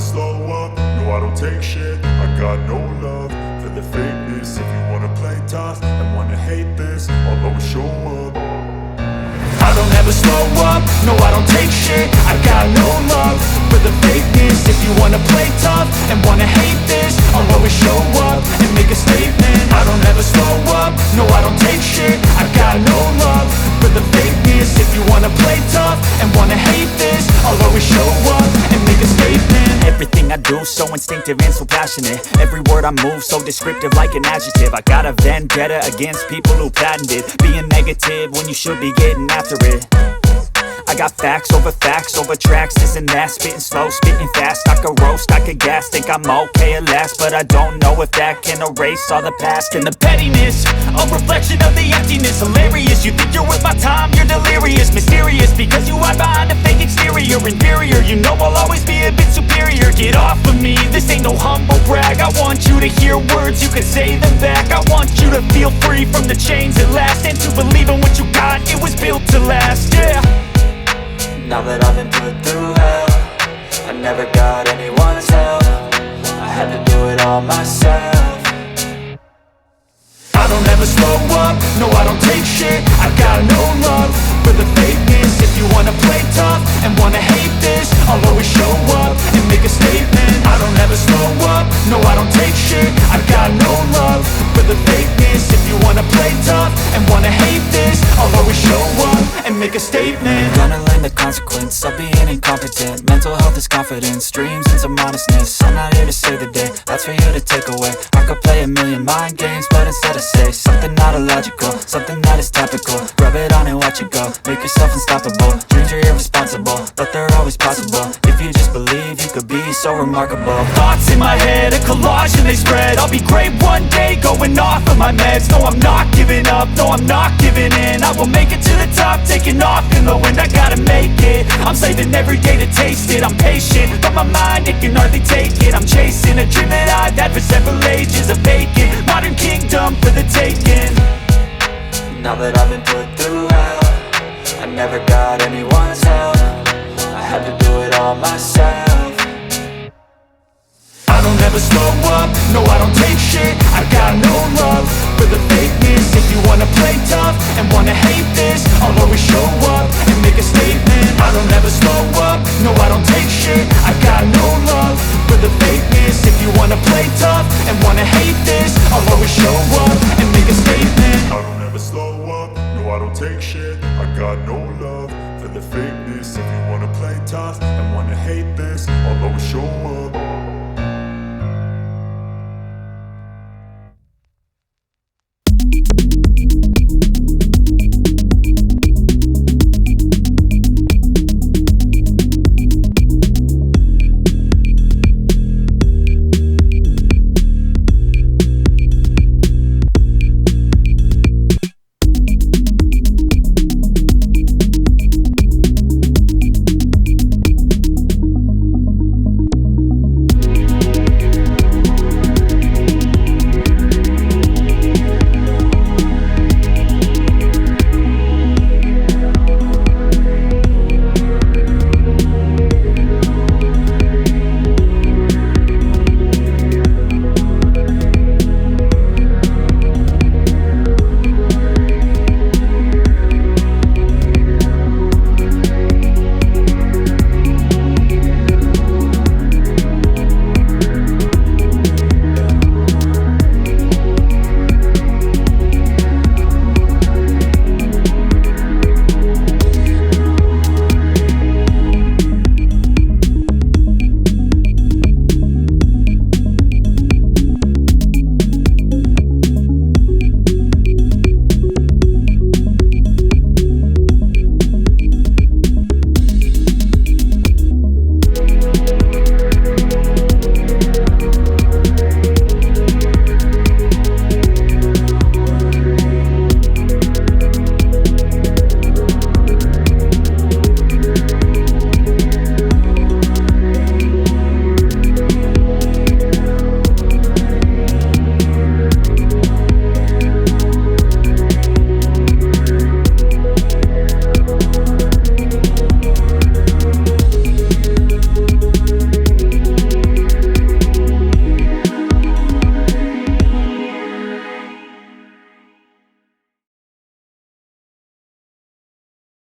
slow up, no I don't take shit. I got no love for the fakeness. If you wanna play tough and wanna hate this, I'll always show up. I don't ever slow up, no I don't take shit. I got no love for the fakeness. If you wanna play tough and wanna hate this, I'll always show up and make a statement. I don't ever slow up, no I don't take shit. I got no love for the fakeness. If you wanna play tough and wanna hate this, I'll always show up and make a statement. Everything I do so instinctive and so passionate. Every word I move so descriptive like an adjective. I got a vendetta against people who patented being negative when you should be getting after it. I got facts over tracks, this and that. Spitting slow, spitting fast, I could roast, I could gas. Think I'm okay at last, but I don't know if that can erase all the past. And the pettiness, a reflection of the emptiness. Hilarious, you think you're worth my time, you're delirious. Mysterious, because you hide behind a fake exterior. Inferior, you know I'll always be a bit superior. Get off of me, this ain't no humble brag. I want you to hear words, you can say them back. I want you to feel free from the chains at last, and to believe in what you got, it was built to last, yeah. Now that I've been put through hell, I never got anyone's help. I had to do it all myself. I don't ever slow up, no I don't take shit. I got no love for the fakeness. If you wanna play tough and wanna hate this, I'll always show up and make a statement. I don't ever slow up, no I don't take shit. I got no love for the fakeness. If you wanna play tough and wanna hate this, I'll always show up and make a statement. Gonna learn the consequence of being incompetent. Mental health is confidence, dreams and some honestness. I'm not here to save the day, that's for you to take away. I could play a million mind games, but instead I say something not illogical, something that is topical. Rub it on and watch it go, make yourself unstoppable. Dreams are irresponsible, but they're always possible. If you just believe, you could be so remarkable. Thoughts in my head, a collage and they spread. I'll be great one day, going off of my meds. No, I'm not giving up, no, I'm not giving in. I will make it to the top, taking off in the wind. I gotta make it, I'm saving every day to taste it. I'm patient, but my mind, it can hardly take it. I'm chasing a dream that I've had for several ages. A vacant, modern kingdom for the taking. Now that I've been put through hell, I never got anyone's help. I had to do it all myself. I don't ever slow up, no I don't take shit. I got no love for the fakeness. If you wanna play tough and wanna hate this, I'll always show up and make a statement. I don't ever slow up, no I don't take shit. I got no love for the fakeness. If you wanna play tough and wanna hate